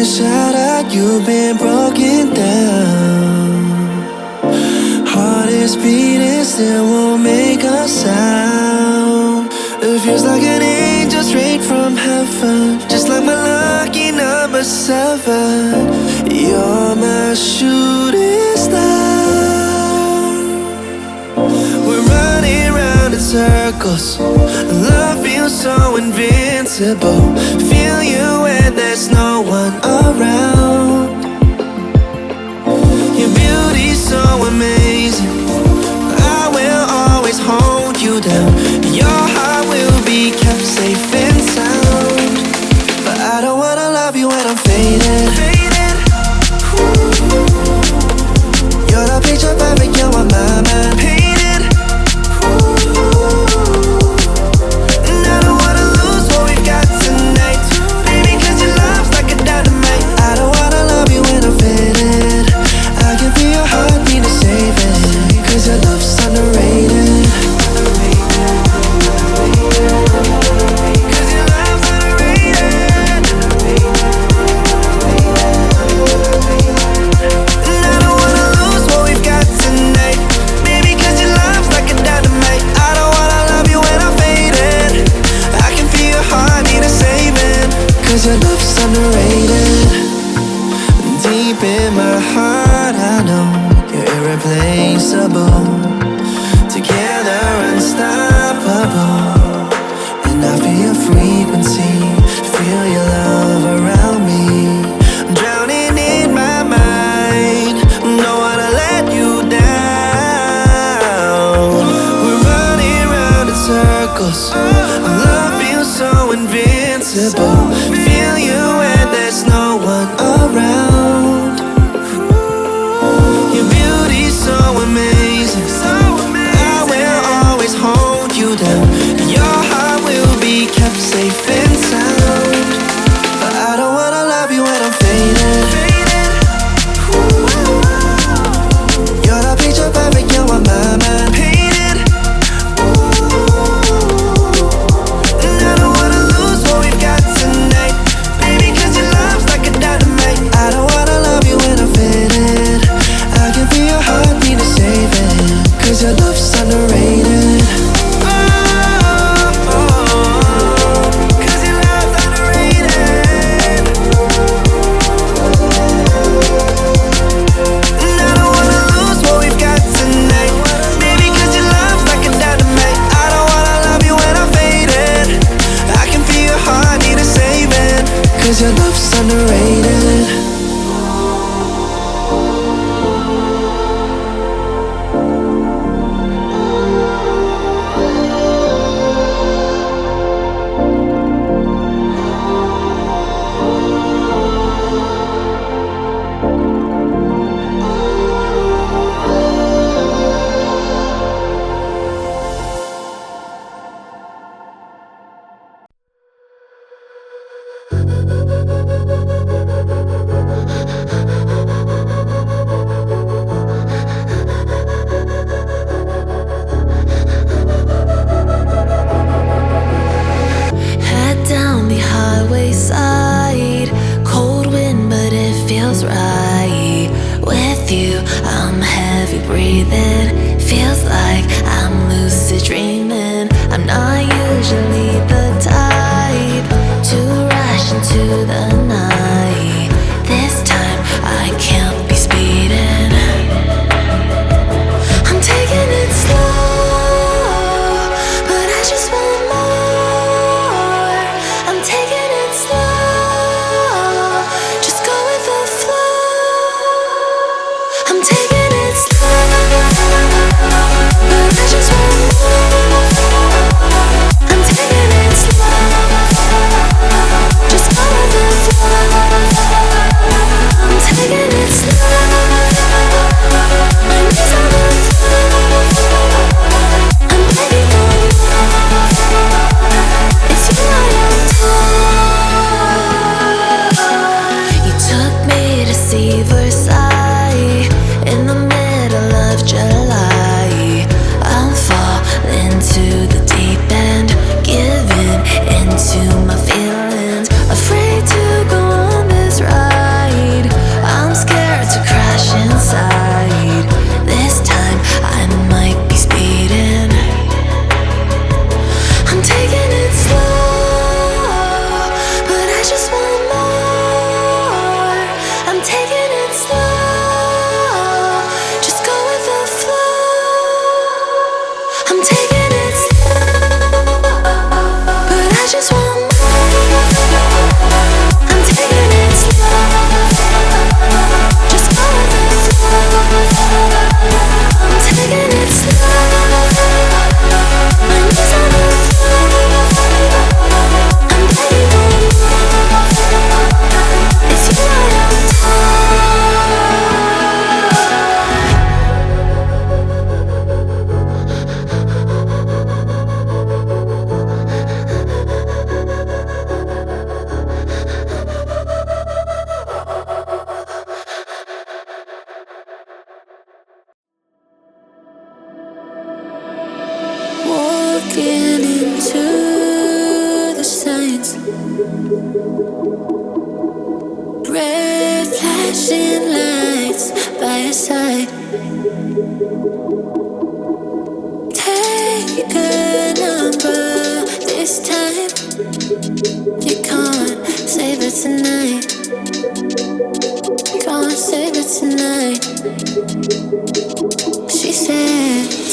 shout out, you've been broken down. Heart is beating, still won't make a sound. It feels like an angel straight from heaven, just like my lucky number 7. You're my shooting star. We're running round in circles, love feels so invincible. Feel you when there's no one around. Your beauty's so amazing, I will always hold you down. Your heart will be kept safe and sound. But I don't wanna love you when I'm faded. You're the picture perfect, you're on my mind. Painted. And I don't wanna lose what we've got tonight, baby, cause your love's like a dynamite. I don't wanna love you when I'm faded. I can feel your heart need to save it, cause your love's underrated. Cause your love's underrated. And I don't wanna lose what we've got tonight, baby, cause your love's like a dynamite. I don't wanna love you when I'm faded. I can feel your heart need a saving, cause your love's underrated. Deep in my heart I know you're irreplaceable. Together unstoppable. And I feel your frequency, feel your love around me. I'm drowning in my mind, don't wanna let you down. We're running round in circles, love feels so invincible. Feel you when there's no one around. Your beauty's so amazing, I will always hold you down. Your heart will be kept safe and sound. But I don't wanna love you when I'm faded. You're the picture perfect, you're on my mind. Painted. And I don't wanna lose what we've got tonight, baby, cause your love's like a dynamite. I don't wanna love you when I'm faded. I can feel your heart need to save it, cause your love's underrated. Cause your love's underrated. And I don't wanna lose what we've got tonight, baby, cause your love's like a dynamite. I don't wanna love you when I'm faded. I can feel your heart need a saving, cause your love's underrated. Head down the highway side, cold wind but it feels right. With you I'm heavy breathing, feels like I'm lucid dreaming. I'm not usually the type to rush into the night. This time I can't be speeding. I'm taking it slow, but I just want more. I'm taking it slow, just go with the flow. I'm taking it slow, but I just want more. I'm taking it slow, just go with the flow. I'm taking it slow, my knees on the floor. I'm begging for more. It's you I adore. You took me to see Versailles in the middle of July. I'm falling to the deep end, giving into my feelings, afraid to go on this ride. Red flashing lights by your side. Take a number this time. You can't save it tonight. Can't save it tonight. She said